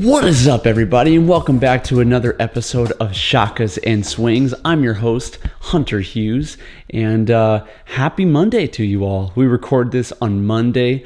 What is up, everybody, and welcome back to another episode of Shakas Swings. I'm your host, Hunter Hughes, and happy Monday to you all. We record this on Monday,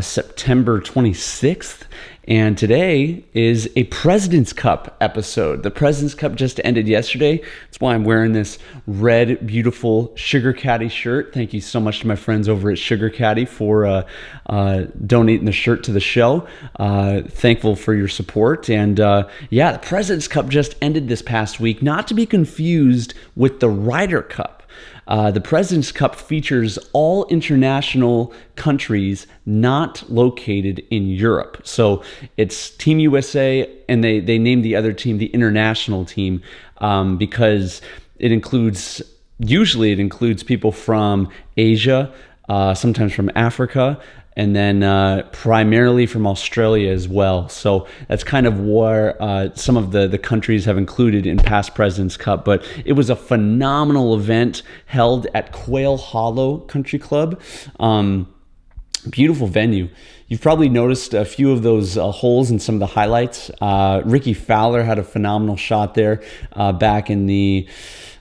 September 26th, and today is a President's Cup episode. The President's Cup just ended yesterday. That's why I'm wearing this red, beautiful Sugar Caddy shirt. Thank you so much to my friends over at Sugar Caddy for donating the shirt to the show. Thankful for your support. And the President's Cup just ended this past week, not to be confused with the Ryder Cup. The President's Cup features all international countries not located in Europe. So it's Team USA, and they named the other team the international team because usually it includes people from Asia, sometimes from Africa, and then primarily from Australia as well. So that's kind of where some of the countries have included in past President's Cup. But it was a phenomenal event held at Quail Hollow Country Club. Beautiful venue. You've probably noticed a few of those holes in some of the highlights. Ricky Fowler had a phenomenal shot there back in the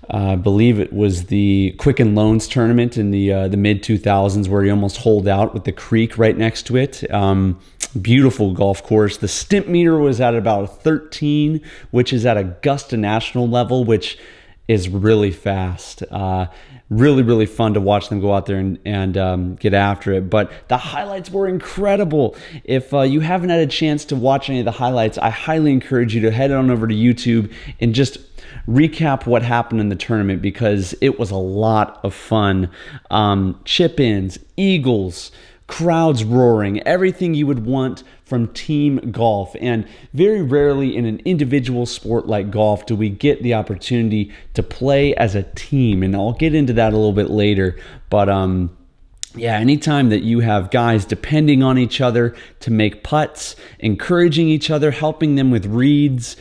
I believe it was the Quicken Loans tournament in the mid-2000s, where he almost holed out with the creek right next to it. Beautiful golf course. The stimp meter was at about 13, which is at Augusta National level, which is really fast. Really, really fun to watch them go out there and get after it. But the highlights were incredible. If you haven't had a chance to watch any of the highlights, I highly encourage you to head on over to YouTube and just recap what happened in the tournament, because it was a lot of fun. Chip-ins, eagles, crowds roaring, everything you would want from team golf. And very rarely in an individual sport like golf do we get the opportunity to play as a team, and I'll get into that a little bit later. But anytime that you have guys depending on each other to make putts, encouraging each other, helping them with reads,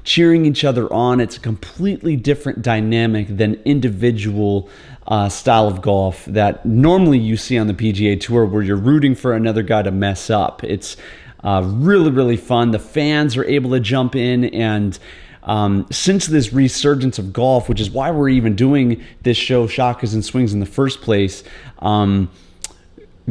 cheering each other on, it's a completely different dynamic than individual style of golf that normally you see on the PGA Tour, where you're rooting for another guy to mess up. It's really, really fun. The fans are able to jump in, and since this resurgence of golf, which is why we're even doing this show, Shakas and Swings, in the first place,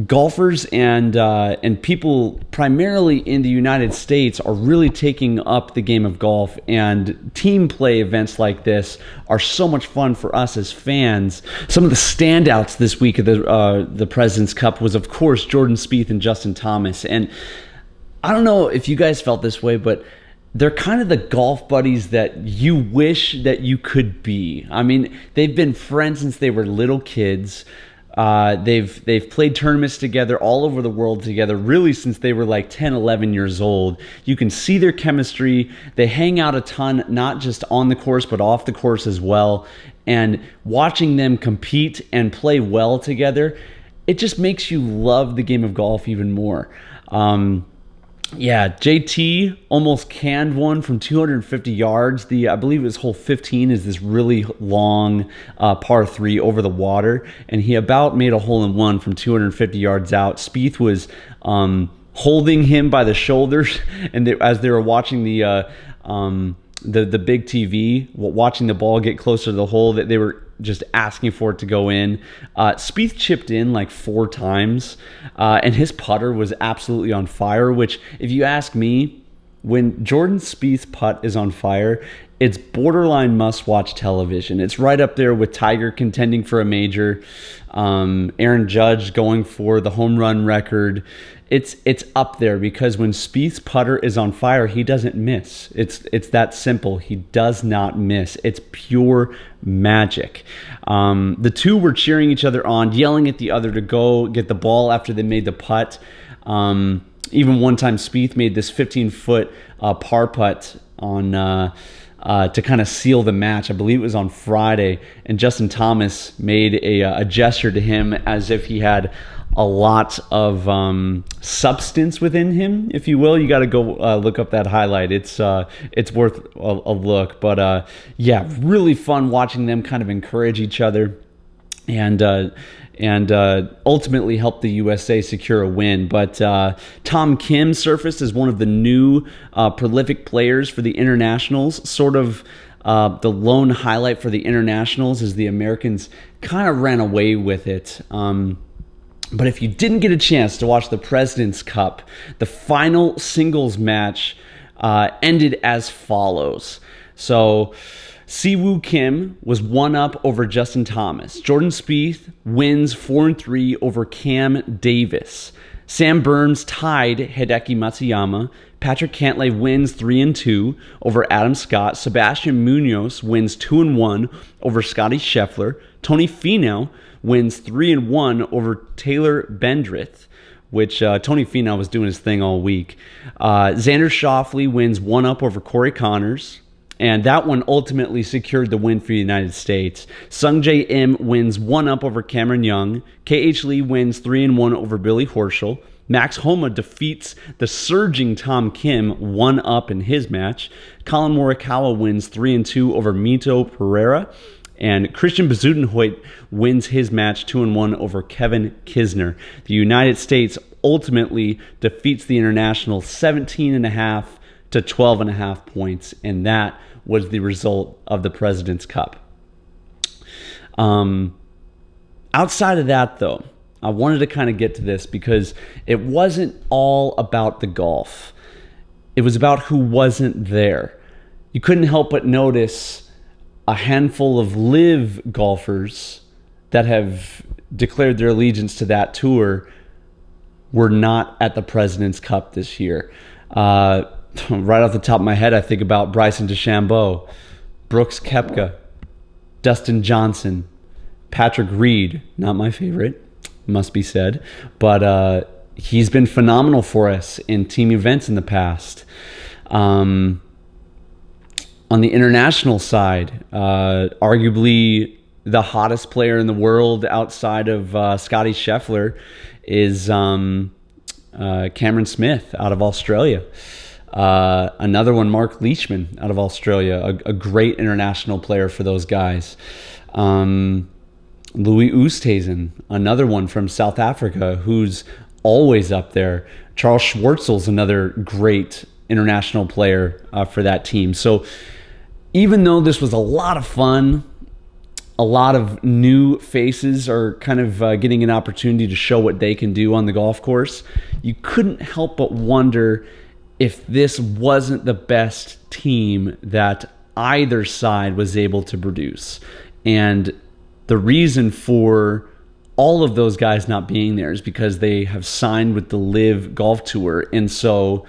golfers and people primarily in the United States are really taking up the game of golf, and team play events like this are so much fun for us as fans. Some of the standouts this week of the President's Cup was, of course, Jordan Spieth and Justin Thomas. And I don't know if you guys felt this way, but they're kind of the golf buddies that you wish that you could be. I mean, they've been friends since they were little kids. They've played tournaments together all over the world together, really since they were like 10, 11 years old. You can see their chemistry. They hang out a ton, not just on the course, but off the course as well. And watching them compete and play well together, it just makes you love the game of golf even more. JT almost canned one from 250 yards. I believe it was hole 15 is this really long par 3 over the water, and he about made a hole-in-one from 250 yards out. Spieth was holding him by the shoulders, and as they were watching the big TV, watching the ball get closer to the hole, that they were just asking for it to go in. Spieth chipped in like 4 times, and his putter was absolutely on fire, which, if you ask me, when Jordan Spieth's putt is on fire, it's borderline must-watch television. It's right up there with Tiger contending for a major, Aaron Judge going for the home run record. It's up there, because when Spieth's putter is on fire, he doesn't miss. It's that simple. He does not miss. It's pure magic. The two were cheering each other on, yelling at the other to go get the ball after they made the putt. Even one time, Spieth made this 15-foot par putt on to kind of seal the match. I believe it was on Friday, and Justin Thomas made a gesture to him as if he had a lot of substance within him, if you will. You got to go look up that highlight. It's worth a look. But really fun watching them kind of encourage each other. And and ultimately helped the USA secure a win. But Tom Kim surfaced as one of the new prolific players for the Internationals. Sort of the lone highlight for the Internationals is the Americans kind of ran away with it. But if you didn't get a chance to watch the President's Cup, the final singles match ended as follows. So Siwoo Kim was 1-up over Justin Thomas. Jordan Spieth wins 4-3 over Cam Davis. Sam Burns tied Hideki Matsuyama. Patrick Cantlay wins 3-2 over Adam Scott. Sebastian Munoz wins 2-1 over Scotty Scheffler. Tony Finau wins 3-1 over Taylor Bendrith, which Tony Finau was doing his thing all week. Xander Schauffele wins 1-up over Corey Connors, and that one ultimately secured the win for the United States. Sungjae Im wins 1-up over Cameron Young. KH Lee wins 3-1 over Billy Horschel. Max Homa defeats the surging Tom Kim 1-up in his match. Colin Morikawa wins 3-2 over Mito Pereira. And Christian Bezuidenhout wins his match 2-1 over Kevin Kisner. The United States ultimately defeats the International 17.5 to 12.5 points, and that was the result of the President's Cup. Outside of that, though, I wanted to kind of get to this because it wasn't all about the golf. It was about who wasn't there. You couldn't help but notice a handful of live golfers that have declared their allegiance to that tour were not at the President's Cup this year. Right off the top of my head, I think about Bryson DeChambeau, Brooks Koepka, Dustin Johnson, Patrick Reed, not my favorite, must be said, but he's been phenomenal for us in team events in the past. On the international side, arguably the hottest player in the world outside of Scotty Scheffler is Cameron Smith out of Australia. Another one, Mark Leishman out of Australia, a great international player for those guys. Louis Oosthuizen, another one from South Africa who's always up there. Charles Schwartzel's another great international player for that team. So even though this was a lot of fun, a lot of new faces are kind of getting an opportunity to show what they can do on the golf course, you couldn't help but wonder if this wasn't the best team that either side was able to produce. And the reason for all of those guys not being there is because they have signed with the LIV Golf Tour, and so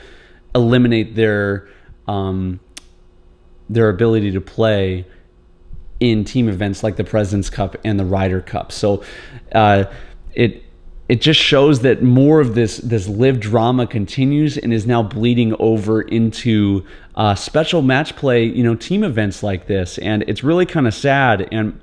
eliminate their ability to play in team events like the President's Cup and the Ryder Cup. So it just shows that more of this LIV drama continues and is now bleeding over into special match play, team events like this, and it's really kind of sad. And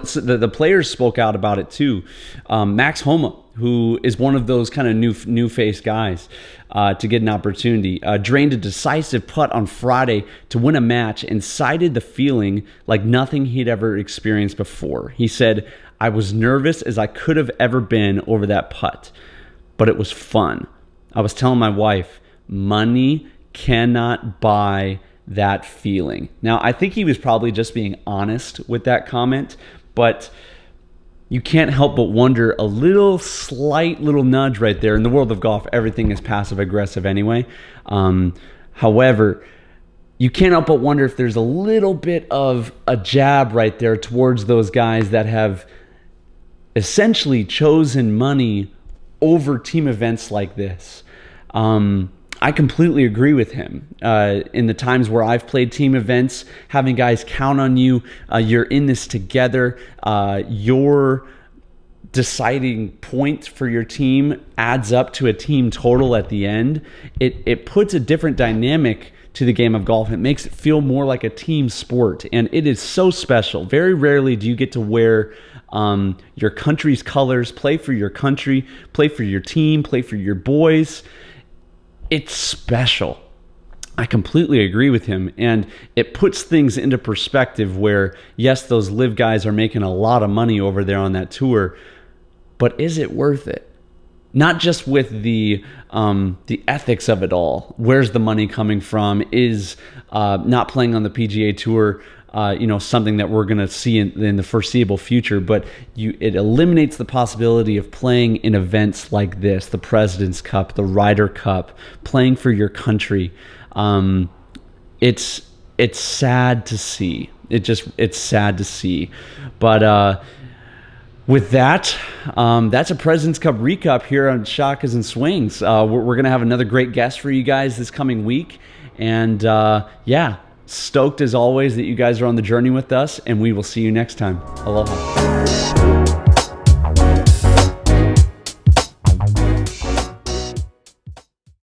so the players spoke out about it too. Max Homa, who is one of those kind of new face guys, to get an opportunity, drained a decisive putt on Friday to win a match and cited the feeling like nothing he'd ever experienced before. He said, "I was nervous as I could have ever been over that putt, but it was fun. I was telling my wife, money cannot buy that feeling." Now, I think he was probably just being honest with that comment, but you can't help but wonder, a slight little nudge right there. In the world of golf, everything is passive aggressive anyway. However, you can't help but wonder if there's a little bit of a jab right there towards those guys that have essentially chosen money over team events like this. I completely agree with him. In the times where I've played team events, having guys count on you, you're in this together, your deciding point for your team adds up to a team total at the end. It puts a different dynamic to the game of golf. It makes it feel more like a team sport, and it is so special. Very rarely do you get to wear your country's colors, play for your country, play for your team, play for your boys. It's special. I completely agree with him, and it puts things into perspective where, yes, those LIV guys are making a lot of money over there on that tour, but is it worth it? Not just with the ethics of it all. Where's the money coming from? Is not playing on the PGA Tour something that we're going to see in the foreseeable future? But it eliminates the possibility of playing in events like this, the President's Cup, the Ryder Cup, playing for your country. It's sad to see. It's sad to see. But with that, that's a President's Cup recap here on Shakas and Swings. We're going to have another great guest for you guys this coming week. And stoked as always that you guys are on the journey with us, and we will see you next time. Aloha.